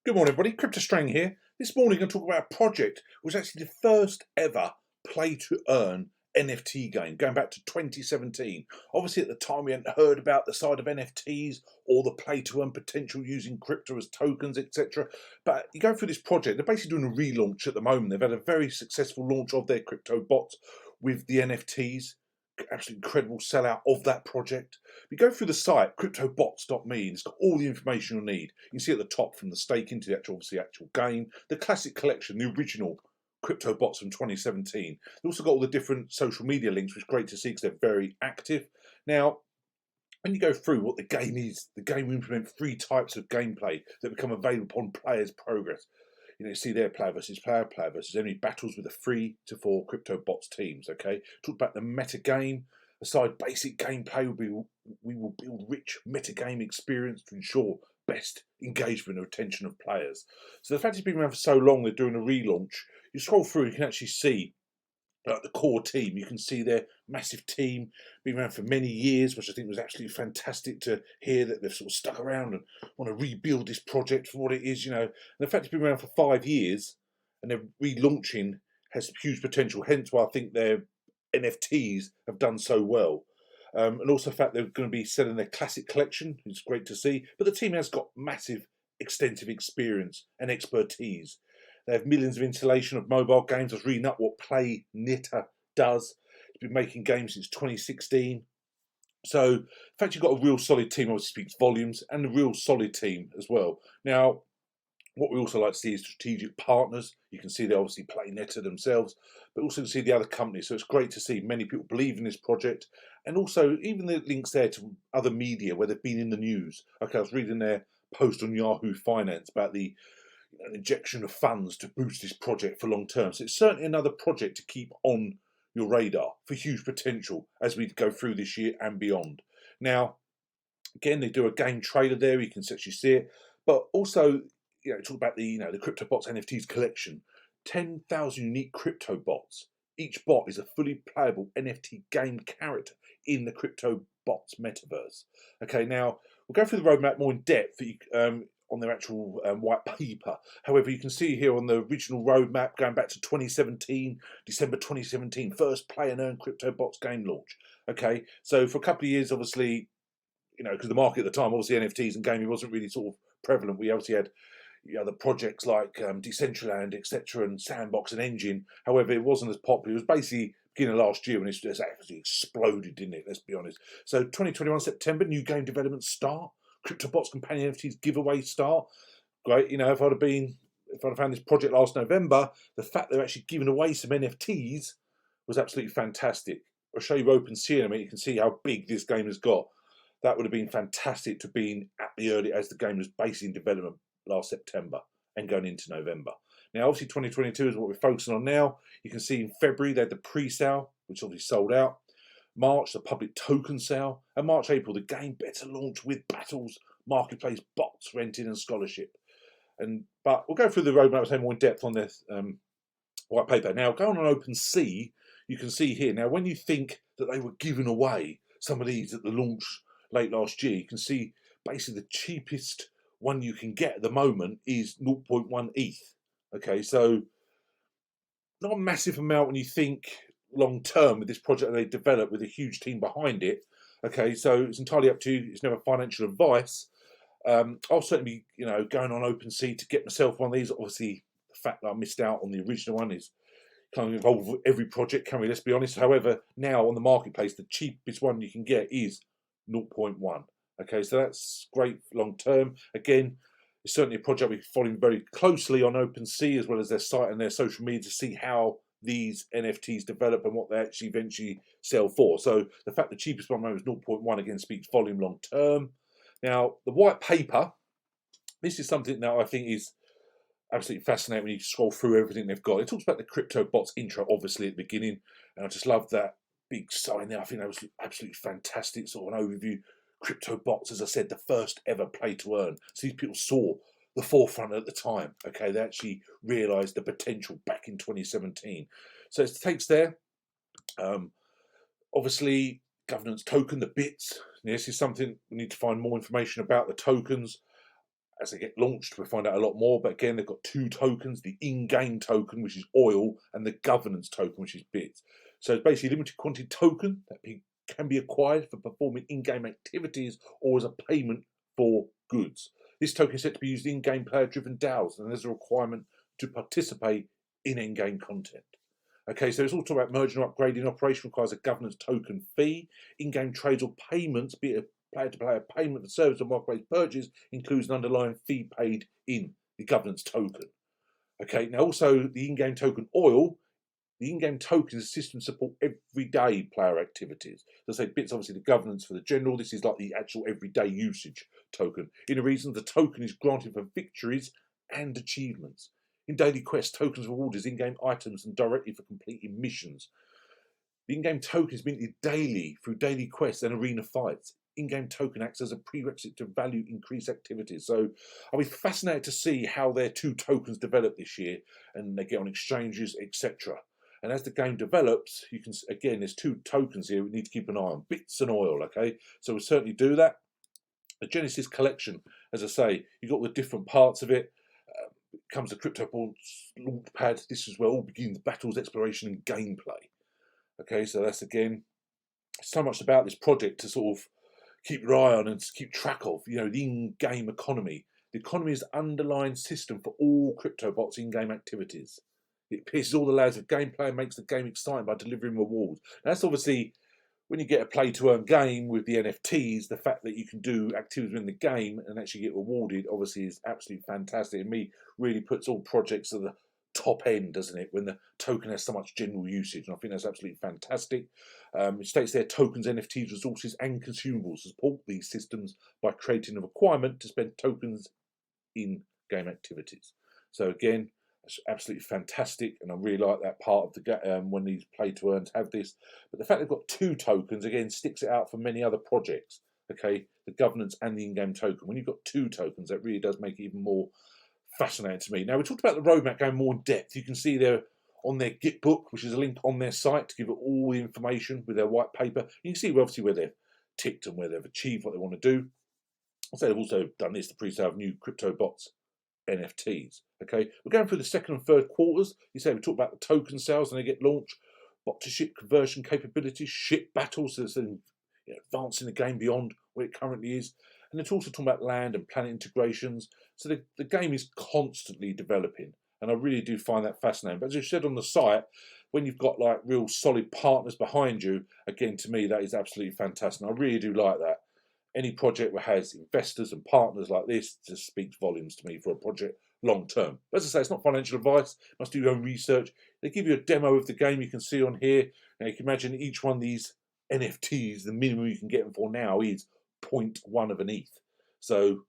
Good morning, everybody. CryptoStrang here. This morning, I'm going to talk about a project which is actually the first ever play-to-earn NFT game, going back to 2017. Obviously, at the time, we hadn't heard about the side of NFTs or the play-to-earn potential using crypto as tokens, etc. But you go through this project, they're basically doing a relaunch at the moment. They've had a very successful launch of their crypto bots with the NFTs. Absolutely incredible sellout of that project. We go through the site cryptobots.me and it's got all the information you'll need. You can see at the top from the staking to the actual game, the classic collection, the original crypto bots from 2017. They've also got all the different social media links, which is great to see because they're very active. Now, when you go through what the game is, the game will implement 3 types of gameplay that become available upon players' progress. You see there, player versus enemy, battles with the 3 to 4 crypto bots teams. Okay, talk about the meta game. Aside basic gameplay, we will build rich meta game experience to ensure best engagement and retention of players. So the fact it's been around for so long, they're doing a relaunch. You scroll through, you can actually see the core team. You can see their massive team, been around for many years, which I think was absolutely fantastic to hear that they've sort of stuck around and want to rebuild this project for what it is, And the fact it's been around for 5 years and they're relaunching has huge potential, hence why I think their NFTs have done so well. And also the fact they're going to be selling their classic collection, it's great to see. But the team has got massive, extensive experience and expertise. They have millions of installation of mobile games. I was reading up what PlayNitter does. It's been making games since 2016. So the fact you've got a real solid team obviously speaks volumes, and a real solid team as well. Now, what we also like to see is strategic partners. You can see they obviously PlayNitter themselves, but also see the other companies. So it's great to see many people believe in this project, and also even the links there to other media where they've been in the news. Okay, I was reading their post on Yahoo Finance about the an injection of funds to boost this project for long term. So it's certainly another project to keep on your radar for huge potential as we go through this year and beyond. Now, again, they do a game trailer there. You can actually see it, but also, talk about the the Cryptobots NFTs collection. 10,000 unique crypto bots. Each bot is a fully playable NFT game character in the Cryptobots metaverse. Okay, now we'll go through the roadmap more in depth on their actual white paper. However, you can see here on the original roadmap going back to 2017, December 2017, first play and earn Cryptobots game launch. Okay, so for a couple of years, obviously, because the market at the time, obviously NFTs and gaming wasn't really sort of prevalent. We obviously had the projects like Decentraland, etc., and Sandbox and Engine. However, it wasn't as popular. It was basically beginning of last year when it just actually exploded, didn't it? Let's be honest. So 2021 September, new game development start. Cryptobots Companion NFTs giveaway start. Great, if I'd found this project last November, the fact they're actually giving away some NFTs was absolutely fantastic. I'll show you OpenSea in a minute. You can see how big this game has got. That would have been fantastic to be at the early, as the game was basically in development last September and going into November. Now, obviously, 2022 is what we're focusing on now. You can see in February they had the pre-sale, which obviously sold out. March, the public token sale, and March, April, the game beta launch with battles, marketplace, bots, renting, and scholarship. But we'll go through the roadmap more in depth on this white paper. Now, going on OpenSea, you can see here. Now, when you think that they were giving away some of these at the launch late last year, you can see basically the cheapest one you can get at the moment is 0.1 ETH. Okay, so not a massive amount when you think long term with this project they developed with a huge team behind it. Okay, so it's entirely up to you. It's never financial advice. I'll certainly be, going on OpenSea to get myself one of these. Obviously, the fact that I missed out on the original one is kind of involved with every project, can we? Let's be honest. However, now on the marketplace, the cheapest one you can get is 0.1. Okay, so that's great long term. Again, it's certainly a project we're following very closely on OpenSea as well as their site and their social media to see how these NFTs develop and what they actually eventually sell for. So the fact the cheapest one is 0.1 again speaks volume long term. Now, the white paper, this is something that I think is absolutely fascinating when you scroll through everything they've got. It talks about the Cryptobots intro, obviously, at the beginning, and I just love that big sign there. I think that was absolutely fantastic, sort of an overview. Cryptobots, as I said, the first ever play to earn. So these people saw the forefront at the time. Okay, they actually realised the potential back in 2017. So it takes there. Obviously, governance token, the bits. This is something we need to find more information about the tokens. as they get launched, we'll find out a lot more. But again, they've got two tokens, the in-game token, which is oil, and the governance token, which is bits. So it's basically a limited quantity token that can be acquired for performing in-game activities or as a payment for goods. This token is set to be used in game player-driven DAOs, and there's a requirement to participate in in-game content. Okay, so it's all talk about merging or upgrading. Operation requires a governance token fee. In-game trades or payments, be it a player-to-player payment for service or market-based purchase, includes an underlying fee paid in the governance token. Okay, now also the in-game token oil. The in-game token is a system to support everyday player activities. So say bits obviously the governance for the general. This is like the actual everyday usage token. In a reason, the token is granted for victories and achievements. In daily quests, tokens reward as in-game items and directly for completing missions. The in-game token is minted daily through daily quests and arena fights. In-game token acts as a prerequisite to value increased activities. So I'll be fascinated to see how their two tokens develop this year and they get on exchanges, etc. And as the game develops, you can, again, there's two tokens here we need to keep an eye on, bits and oil, okay? So we'll certainly do that. The Genesis collection, as I say, you've got the different parts of it. Comes the Cryptobots Launchpad. This is where all begins battles, exploration, and gameplay. Okay, so that's again so much about this project to sort of keep your eye on and keep track of. You know, the in-game economy. The economy is the underlying system for all Cryptobots in-game activities. It pierces all the layers of gameplay and makes the game exciting by delivering rewards. Now, that's obviously when you get a play-to-earn game with the NFTs, the fact that you can do activities within the game and actually get rewarded obviously is absolutely fantastic. And me really puts all projects at the top end, doesn't it, when the token has so much general usage. And I think that's absolutely fantastic. It states there tokens, NFTs, resources and consumables support these systems by creating a requirement to spend tokens in game activities. So again, it's absolutely fantastic, and I really like that part of the when these play-to-earns have this. But the fact they've got two tokens, again, sticks it out for many other projects, okay? The governance and the in-game token. When you've got two tokens, that really does make it even more fascinating to me. Now, we talked about the roadmap going more in depth. You can see there on their Git book, which is a link on their site to give it all the information with their white paper. You can see obviously where they've ticked and where they've achieved what they want to do. So they've also done this, the pre-sale of new Cryptobots NFTs. Okay, we're going through the second and third quarters. You say we talk about the token sales and they get launched, bot to ship conversion capabilities, ship battles, so advancing the game beyond where it currently is. And it's also talking about land and planet integrations. So the game is constantly developing, and I really do find that fascinating. But as you said on the site, when you've got like real solid partners behind you, again, to me, that is absolutely fantastic. And I really do like that. Any project that has investors and partners like this just speaks volumes to me for a project long term. But as I say, it's not financial advice. You must do your own research. They give you a demo of the game you can see on here. Now you can imagine each one of these NFTs, the minimum you can get them for now is 0.1 of an ETH. So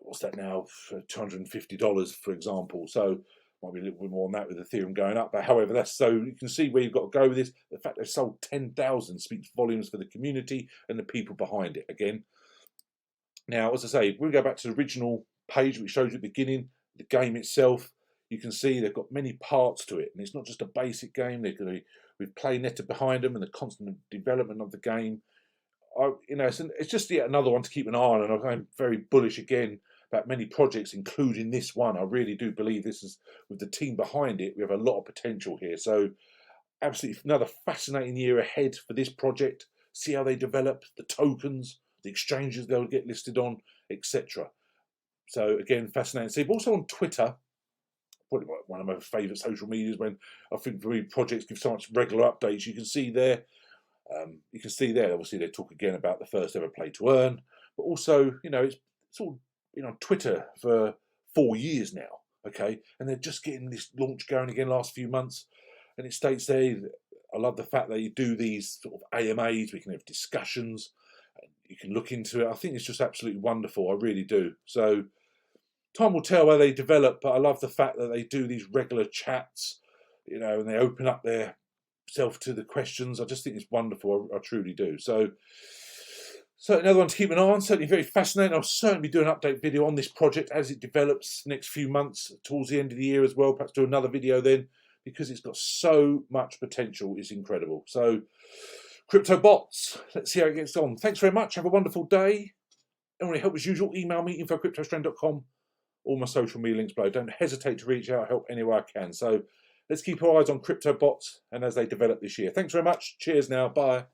what's that now? $250, for example. So might be a little bit more on that with Ethereum going up. But however, that's so you can see where you've got to go with this. The fact they've sold 10,000 speaks volumes for the community and the people behind it again. Now, as I say, we'll go back to the original page which shows you at the beginning, the game itself. You can see they've got many parts to it. And it's not just a basic game. They're going to be with PlayNetta behind them and the constant development of the game. It's just yet another one to keep an eye on. And I'm very bullish again about many projects, including this one. I really do believe this is, with the team behind it, we have a lot of potential here. So absolutely another fascinating year ahead for this project. See how they develop, the tokens, the exchanges they'll get listed on, etc. So again, fascinating to see. But also on Twitter, probably one of my favourite social medias, when I think for me projects give so much regular updates. You can see there, obviously they talk again about the first ever play to earn, but also, it's all been on Twitter for 4 years now, okay? And they're just getting this launch going again last few months. And it states there, I love the fact that you do these sort of AMAs, we can have discussions, you can look into it. I think it's just absolutely wonderful, I really do. So time will tell where they develop, but I love the fact that they do these regular chats, and they open up their self to the questions. I just think it's wonderful, I truly do. So another one to keep an eye on, certainly very fascinating. I'll certainly be doing an update video on this project as it develops next few months, towards the end of the year as well. Perhaps do another video then, because it's got so much potential. It's incredible. So Cryptobots, let's see how it gets on. Thanks very much. Have a wonderful day. want to help as usual, email me, info@cryptostrand.com. All my social media links below. Don't hesitate to reach out, help any way I can. So let's keep our eyes on crypto bots and as they develop this year. Thanks very much. Cheers now. Bye.